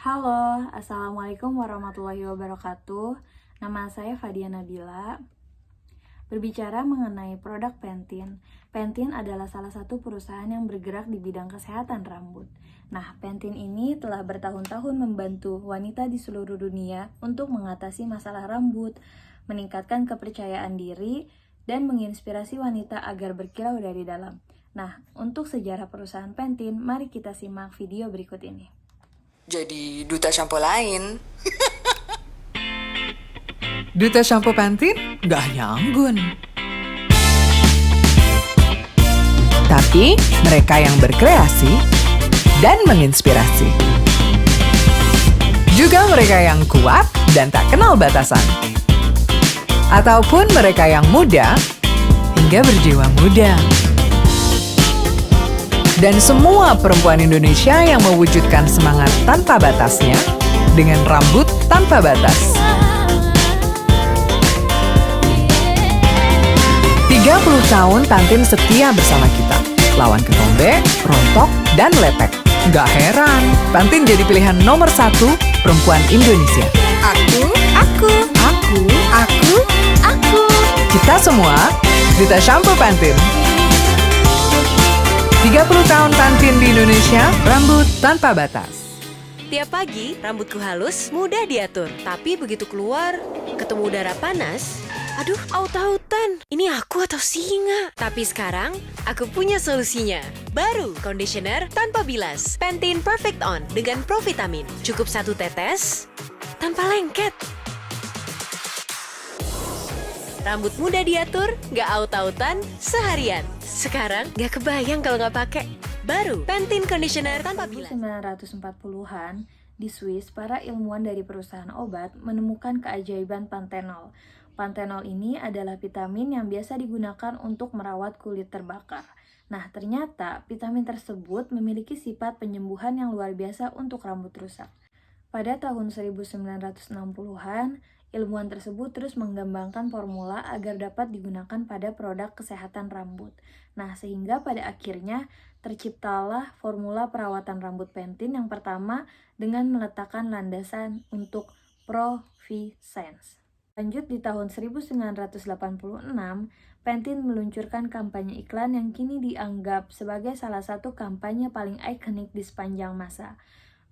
Halo, Assalamualaikum warahmatullahi wabarakatuh. Nama saya Fadia Nabila. Berbicara mengenai produk Pantene, Pantene adalah salah satu perusahaan yang bergerak di bidang kesehatan rambut. Nah, Pantene ini telah bertahun-tahun membantu wanita di seluruh dunia untuk mengatasi masalah rambut, meningkatkan kepercayaan diri, dan menginspirasi wanita agar berkilau dari dalam. Nah, untuk sejarah perusahaan Pantene, mari kita simak video berikut ini. Jadi duta shampoo lain. Duta shampoo Pantene nggak hanya anggun, tapi mereka yang berkreasi dan menginspirasi. Juga mereka yang kuat dan tak kenal batasan. Ataupun mereka yang muda hingga berjiwa muda. Dan semua perempuan Indonesia yang mewujudkan semangat tanpa batasnya dengan rambut tanpa batas. 30 tahun Pantene setia bersama kita. Lawan ketombe, rontok, dan lepek. Gak heran, Pantene jadi pilihan nomor 1 perempuan Indonesia. Aku. Kita semua, Duta Shampoo Pantene. 30 tahun Pantene di Indonesia, rambut tanpa batas. Tiap pagi, rambutku halus, mudah diatur. Tapi begitu keluar, ketemu udara panas, aduh, aut-autan. Ini aku atau singa? Tapi sekarang, aku punya solusinya. Baru, conditioner tanpa bilas. Pantene Perfect On dengan Provitamin. Cukup 1 tetes, tanpa lengket. Rambut mudah diatur, gak aut-autan, seharian. Sekarang, gak kebayang kalau gak pakai. Baru, Pantene Conditioner tanpa bilas. 1940-an, di Swiss, para ilmuwan dari perusahaan obat menemukan keajaiban Panthenol. Panthenol ini adalah vitamin yang biasa digunakan untuk merawat kulit terbakar. Nah, ternyata vitamin tersebut memiliki sifat penyembuhan yang luar biasa untuk rambut rusak. Pada tahun 1960-an, ilmuwan tersebut terus mengembangkan formula agar dapat digunakan pada produk kesehatan rambut. Nah, sehingga pada akhirnya terciptalah formula perawatan rambut Pantene yang pertama dengan meletakkan landasan untuk Provisense. Lanjut di tahun 1986, Pantene meluncurkan kampanye iklan yang kini dianggap sebagai salah satu kampanye paling ikonik di sepanjang masa.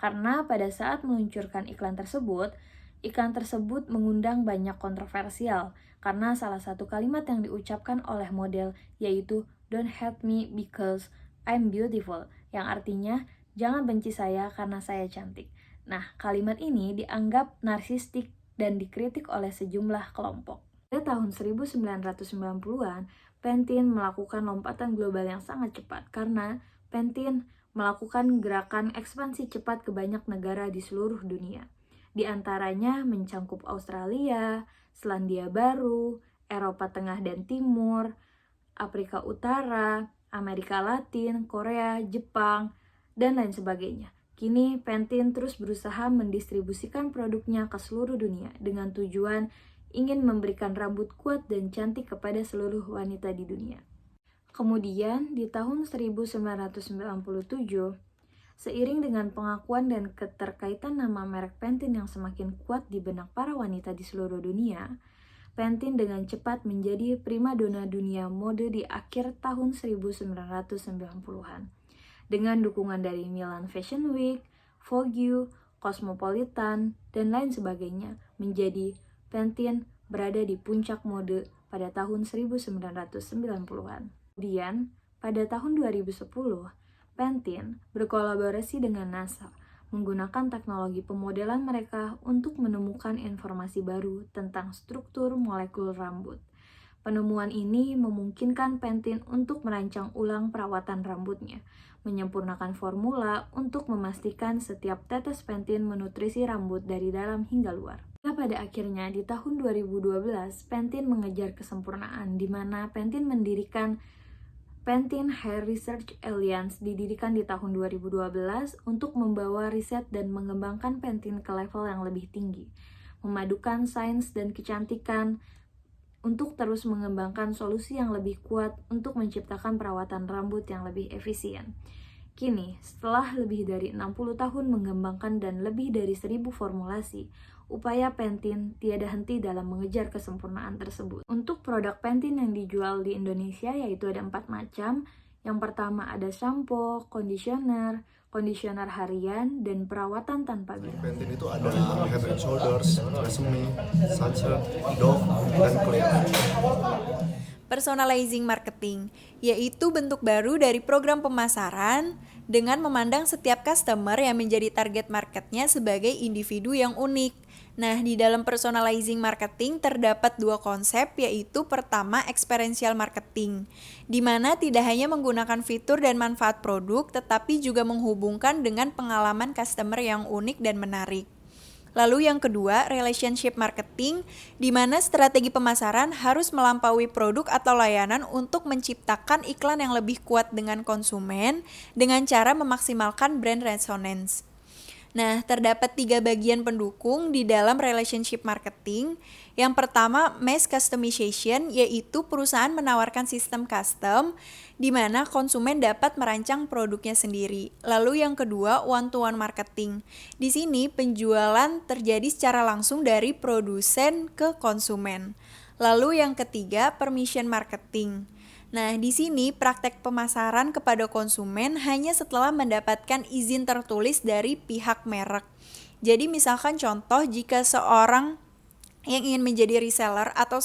Karena pada saat meluncurkan iklan tersebut mengundang banyak kontroversial karena salah satu kalimat yang diucapkan oleh model yaitu "Don't hate me because I'm beautiful", yang artinya jangan benci saya karena saya cantik. Nah, kalimat ini dianggap narsistik dan dikritik oleh sejumlah kelompok. Pada tahun 1990-an, Pantene melakukan lompatan global yang sangat cepat karena Pantene melakukan gerakan ekspansi cepat ke banyak negara di seluruh dunia. Di antaranya mencangkup Australia, Selandia Baru, Eropa Tengah dan Timur, Afrika Utara, Amerika Latin, Korea, Jepang, dan lain sebagainya. Kini Pantene terus berusaha mendistribusikan produknya ke seluruh dunia dengan tujuan ingin memberikan rambut kuat dan cantik kepada seluruh wanita di dunia. Kemudian di tahun 1997, seiring dengan pengakuan dan keterkaitan nama merek Pantene yang semakin kuat di benak para wanita di seluruh dunia, Pantene dengan cepat menjadi primadona dunia mode di akhir tahun 1990-an. Dengan dukungan dari Milan Fashion Week, Vogue, Cosmopolitan, dan lain sebagainya, menjadi Pantene berada di puncak mode pada tahun 1990-an. Kemudian, pada tahun 2010, Pantene berkolaborasi dengan NASA, menggunakan teknologi pemodelan mereka untuk menemukan informasi baru tentang struktur molekul rambut. Penemuan ini memungkinkan Pantene untuk merancang ulang perawatan rambutnya, menyempurnakan formula untuk memastikan setiap tetes Pantene menutrisi rambut dari dalam hingga luar. Pada akhirnya, di tahun 2012, Pantene mengejar kesempurnaan, di mana Pantene mendirikan Pantene Hair Research Alliance didirikan di tahun 2012 untuk membawa riset dan mengembangkan Pantene ke level yang lebih tinggi, memadukan sains dan kecantikan untuk terus mengembangkan solusi yang lebih kuat untuk menciptakan perawatan rambut yang lebih efisien. Kini, setelah lebih dari 60 tahun mengembangkan dan lebih dari 1000 formulasi, upaya Pantene tiada henti dalam mengejar kesempurnaan tersebut. Untuk produk Pantene yang dijual di Indonesia yaitu ada 4 macam. Yang pertama ada shampoo, conditioner harian, dan perawatan tanpa bilah. Pantene itu ada Head and Shoulders, Tresemme, Sunsilk, Dove, dan Clear. Personalizing marketing, yaitu bentuk baru dari program pemasaran dengan memandang setiap customer yang menjadi target marketnya sebagai individu yang unik. Nah, di dalam personalizing marketing terdapat dua konsep, yaitu pertama experiential marketing, di mana tidak hanya menggunakan fitur dan manfaat produk, tetapi juga menghubungkan dengan pengalaman customer yang unik dan menarik. Lalu yang kedua, relationship marketing, di mana strategi pemasaran harus melampaui produk atau layanan untuk menciptakan iklan yang lebih kuat dengan konsumen dengan cara memaksimalkan brand resonance. Nah, terdapat 3 bagian pendukung di dalam relationship marketing. Yang pertama, mass customization, yaitu perusahaan menawarkan sistem custom di mana konsumen dapat merancang produknya sendiri. Lalu yang kedua, one-to-one marketing. Di sini penjualan terjadi secara langsung dari produsen ke konsumen. Lalu yang ketiga, permission marketing. Nah, di sini praktek pemasaran kepada konsumen hanya setelah mendapatkan izin tertulis dari pihak merek. Jadi misalkan contoh, jika seorang yang ingin menjadi reseller atau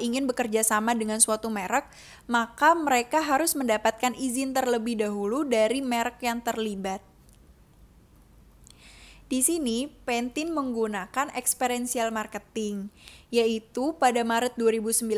ingin bekerja sama dengan suatu merek, maka mereka harus mendapatkan izin terlebih dahulu dari merek yang terlibat. Di sini, Pantene menggunakan experiential marketing, yaitu pada Maret 2019,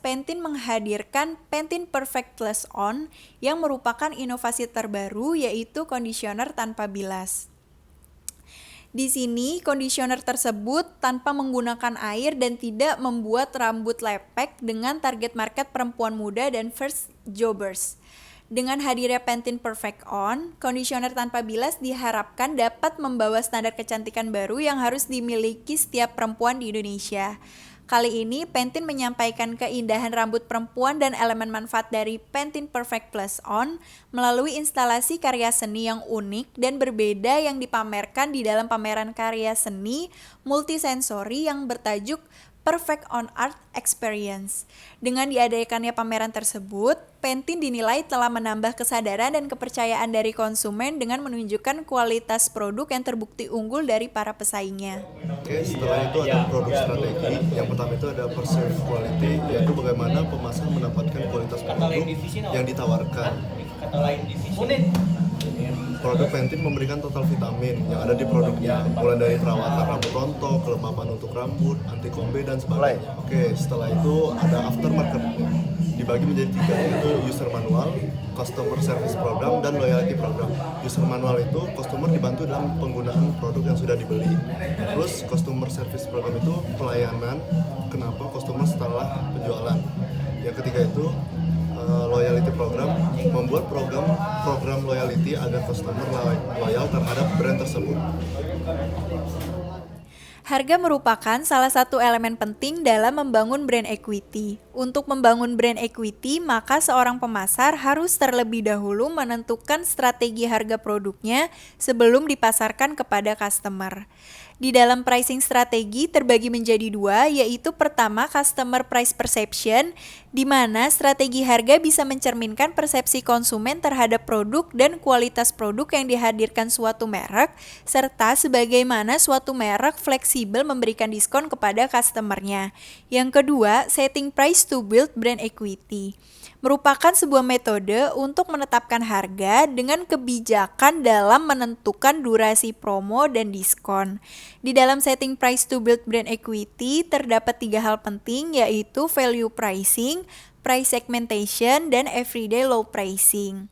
Pantene menghadirkan Pantene Perfect Plus On yang merupakan inovasi terbaru, yaitu conditioner tanpa bilas. Di sini, conditioner tersebut tanpa menggunakan air dan tidak membuat rambut lepek dengan target market perempuan muda dan first jobbers. Dengan hadirnya Pantene Perfect On, conditioner tanpa bilas diharapkan dapat membawa standar kecantikan baru yang harus dimiliki setiap perempuan di Indonesia. Kali ini, Pantene menyampaikan keindahan rambut perempuan dan elemen manfaat dari Pantene Perfect Plus On melalui instalasi karya seni yang unik dan berbeda yang dipamerkan di dalam pameran karya seni multisensori yang bertajuk Perfect On Art Experience. Dengan diadakannya pameran tersebut, Pantene dinilai telah menambah kesadaran dan kepercayaan dari konsumen dengan menunjukkan kualitas produk yang terbukti unggul dari para pesaingnya. Oke, setelah itu ada produk strategi. Yang pertama itu ada perceived quality, yaitu bagaimana pemasar mendapatkan kualitas produk yang ditawarkan. Produk Pantene memberikan total vitamin yang ada di produknya, mulai dari perawatan rambut rontok, kelembapan untuk rambut, anti kombe, dan sebagainya. Oke, setelah itu ada aftermarket, dibagi menjadi 3, yaitu user manual, customer service program, dan loyalty program. User manual itu customer dibantu dalam penggunaan produk yang sudah dibeli. Terus customer service program itu pelayanan kenapa customer setelah penjualan. Yang ketiga itu loyalty program, membuat program loyalty agar customer loyal terhadap brand tersebut. Harga merupakan salah satu elemen penting dalam membangun brand equity. Untuk membangun brand equity, maka seorang pemasar harus terlebih dahulu menentukan strategi harga produknya sebelum dipasarkan kepada customer. Di dalam pricing strategi terbagi menjadi 2, yaitu pertama customer price perception, di mana strategi harga bisa mencerminkan persepsi konsumen terhadap produk dan kualitas produk yang dihadirkan suatu merek, serta sebagaimana suatu merek fleksibel memberikan diskon kepada customernya. Yang kedua, setting price to build brand equity. Merupakan sebuah metode untuk menetapkan harga dengan kebijakan dalam menentukan durasi promo dan diskon. Di dalam setting price to build brand equity terdapat 3 hal penting, yaitu value pricing, price segmentation, dan everyday low pricing.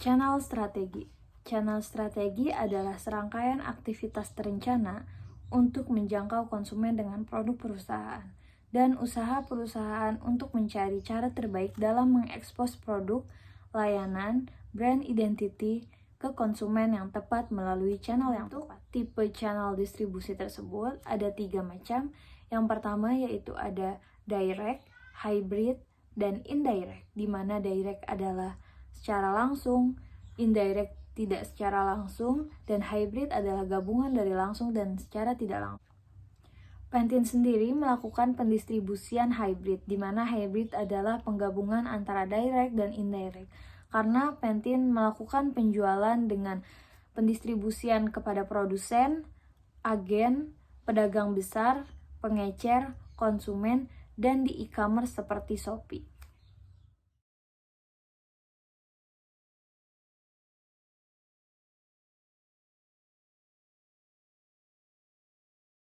Channel strategi. Channel strategi adalah serangkaian aktivitas terencana untuk menjangkau konsumen dengan produk perusahaan dan usaha perusahaan untuk mencari cara terbaik dalam mengekspos produk, layanan, brand identity ke konsumen yang tepat melalui channel yang tepat. Tipe channel distribusi tersebut ada 3 macam. Yang pertama yaitu ada direct, hybrid, dan indirect, di mana direct adalah secara langsung, indirect tidak secara langsung, dan hybrid adalah gabungan dari langsung dan secara tidak langsung. Pantene sendiri melakukan pendistribusian hybrid, di mana hybrid adalah penggabungan antara direct dan indirect. Karena Pantene melakukan penjualan dengan pendistribusian kepada produsen, agen, pedagang besar, pengecer, konsumen, dan di e-commerce seperti Shopee.